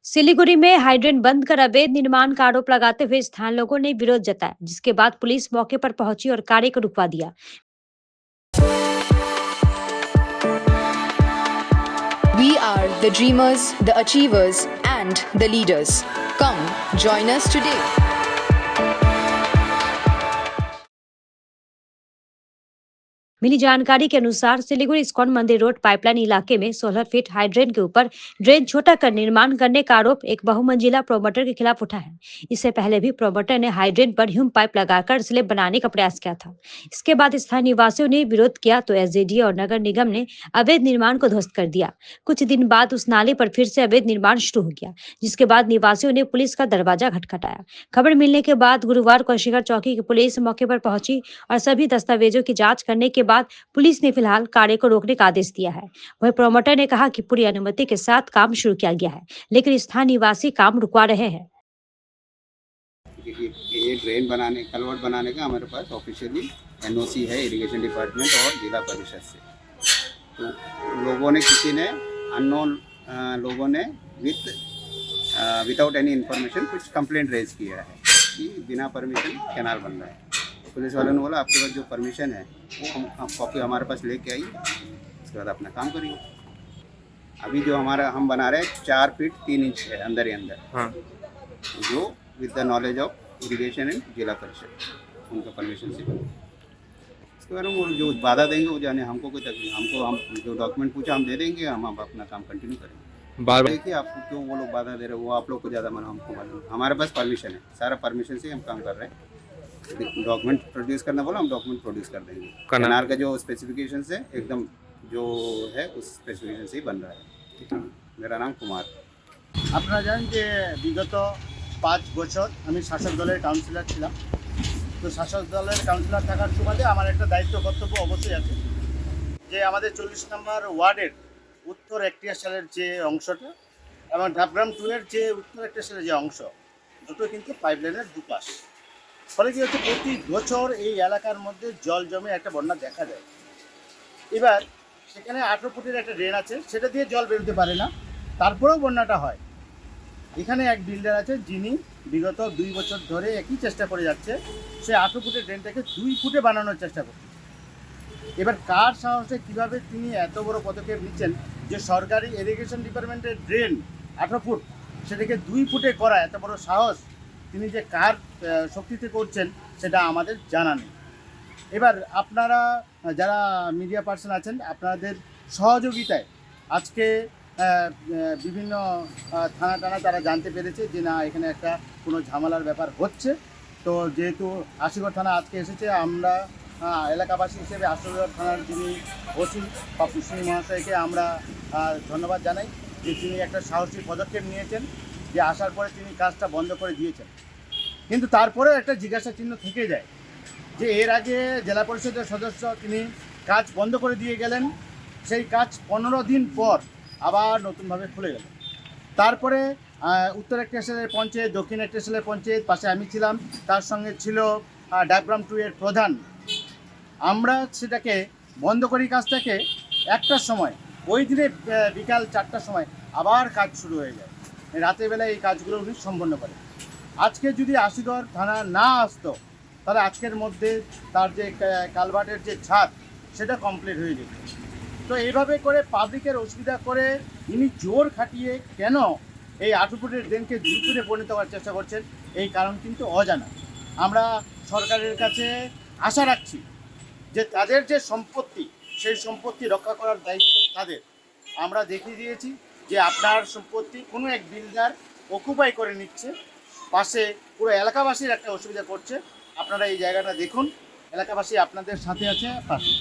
सिलीगुड़ी में हाइड्रेंट बंद कर अवैध निर्माण का आरोप लगाते हुए स्थानीय लोगों ने विरोध जताया, जिसके बाद पुलिस मौके पर पहुंची और कार्य को रुकवा दिया। We are the dreamers, the achievers, and the leaders. Come, join us today. मिली जानकारी के अनुसार सिलीगुड़ी इस्कॉन मंदिर रोड पाइपलाइन इलाके में 16 फीट हाइड्रेंट के ऊपर ड्रेन छोटा कर निर्माण करने का आरोप एक बहुमंजिला प्रोमोटर के खिलाफ उठा है। इससे पहले भी प्रोमोटर ने हाइड्रेंट पर ह्यूम पाइप लगाकर स्लैब बनाने का प्रयास किया था। इसके बाद स्थानीय निवासियों ने विरोध किया तो एसडीडी और नगर निगम ने अवैध निर्माण को ध्वस्त कर दिया। कुछ दिन बाद उस नाले पर फिर से अवैध निर्माण शुरू हो गया, जिसके बाद निवासियों ने पुलिस का दरवाजा खटखटाया। खबर मिलने के बाद गुरुवार को अशीगढ़ चौकी की पुलिस मौके पर पहुंची और सभी दस्तावेजों की जांच करने के बाद पुलिस ने फिलहाल कार्य को रोकने का आदेश दिया है। वहीं प्रोमोटर ने कहा कि पूरी अनुमति के साथ काम शुरू किया गया है, लेकिन स्थानीय निवासी काम रुकवा रहे हैं। ये ड्रेन बनाने, कलवर्ट बनाने का हमारे पास ऑफिशियली एनओसी है इरिगेशन डिपार्टमेंट और जिला परिषद से। तो लोगों ने, किसी ने अननोन लोगों ने विदाउट एनी इन्फॉर्मेशन कुछ कंप्लेंट रेज किया है कि बिना परमिशन कैनाल बन रहा है। पुलिस वालों ने बोला आपके पास जो परमिशन है वो हम कॉपी हमारे पास लेके आइए, उसके बाद अपना काम करिए। अभी जो हम बना रहे हैं 4 फीट 3 इंच है अंदर ही अंदर। हाँ। जो with the knowledge of irrigation and जिला परिषद उनका परमिशन से बना। इसके बारे में वो जो बाधा देंगे वो जाने, हमको कोई तकलीफ, हम जो डॉक्यूमेंट पूछा हम दे देंगे, हम अपना काम कंटिन्यू करेंगे। बार देखिए आपको क्यों वो लोग बाधा दे रहे हैं, वो आप लोग को ज़्यादा मालूम, हमको मालूम। हमारे पास परमिशन है, सारा परमिशन से हम काम कर रहे हैं। डॉक्यूमेंट प्रोड्यूस करना बोला, हम डॉक्यूमेंट प्रोड्यूस कर देंगे। कैनाल का जो स्पेसिफिकेशन से एकदम जो है उस स्पेसिफिकेशन से ही बन रहा है। मेरा नाम कुमार। আপনারা জানেন যে বিগত 5 বছর আমি শাসক দলের কাউন্সিলর ছিলাম। তো শাসক দলের কাউন্সিলর থাকার সুবাদে আমার একটা দায়িত্ব কর্তব্য অবশ্যই আছে যে আমাদের 40 নম্বর ওয়ার্ডের উত্তর এক্টিয়াশালের যে অংশটা এবং ঢাবগ্রাম 2 এর যে উত্তর এক্টিয়াশালের যে অংশ, দুটো কিন্তু পাইপলাইনের দুপাশ। ফলে কি হচ্ছে, প্রতি বছর এই এলাকার মধ্যে জল জমে একটা বন্যা দেখা যায়। এবার সেখানে 18 ফুটের একটা ড্রেন আছে, সেটা দিয়ে জল বেরোতে পারে না, তারপরেও বন্যাটা হয়। এখানে এক বিল্ডার আছে যিনি বিগত 2 বছর ধরে একই চেষ্টা করে যাচ্ছে, সে 18 ফুটের ড্রেনটাকে 2 ফুটে বানানোর চেষ্টা করছে। এবার কার সাহসে কীভাবে তিনি এত বড় পদক্ষেপ নিচ্ছেন যে সরকারি ইরিগেশন ডিপার্টমেন্টের ড্রেন 18 ফুট সেটাকে 2 ফুটে করা, এত বড় সাহস তিনি যে কার শক্তিতে করছেন সেটা আমাদের জানা নেই। এবার আপনারা যারা মিডিয়া পার্সন আছেন, আপনাদের সহযোগিতায় আজকে বিভিন্ন থানা তারা জানতে পেরেছে যে না, এখানে একটা কোনো ঝামেলার ব্যাপার হচ্ছে। তো যেহেতু আশিগড় থানা আজকে এসেছে, আমরা এলাকাবাসী হিসেবে আশিগড় থানার যিনি ওসি পাপ্পু সিং মহাশয়কে আমরা ধন্যবাদ জানাই যে তিনি একটা সাহসী পদক্ষেপ নিয়েছেন, যে আসার পরে তিনি কাজটা বন্ধ করে দিয়েছেন। কিন্তু তারপরেও একটা জিজ্ঞাসা চিহ্ন থেকে যায় যে এর আগে জেলা পরিষদের সদস্য তিনি কাজ বন্ধ করে দিয়ে গেলেন, সেই কাজ 15 দিন পর আবার নতুনভাবে খুলে গেল। তারপরে উত্তর এক্টিয়াশালের পঞ্চায়েত, দক্ষিণ এক্টিয়াশালের পঞ্চায়েত, পাশে আমি ছিলাম, তার সঙ্গে ছিল ঢাবগ্রাম 2 এর প্রধান। আমরা সেটাকে বন্ধ করি কাজটাকে 1টার সময়, ওই দিনে বিকাল 4টার সময় আবার কাজ শুরু হয়ে যায়। রাতের বেলায় এই কাজগুলো উনি সম্পন্ন করেন। আজকে যদি আশিগড় থানা না আসতো তাহলে আজকের মধ্যে তার যে কালভার্টের যে ছাদ সেটা কমপ্লিট হয়ে যেত। তো এইভাবে করে পাবলিকের অসুবিধা করে ইনি জোর খাটিয়ে কেন এই 18 ফুটের ড্রেনকে 2 ফুটে পরিণত করার চেষ্টা করছেন, এই কারণ কিন্তু অজানা। আমরা সরকারের কাছে আশা রাখছি যে তাদের যে সম্পত্তি, সেই সম্পত্তি রক্ষা করার দায়িত্ব তাদের। আমরা দেখিয়ে দিয়েছি যে আপনার সম্পত্তি কোনো এক বিল্ডার অকুপাই করে নিচ্ছে, পাশে পুরো এলাকাবাসীর একটা অসুবিধা করছে। আপনারা এই জায়গাটা দেখুন, এলাকাবাসী আপনাদের সাথে আছে, পাশে।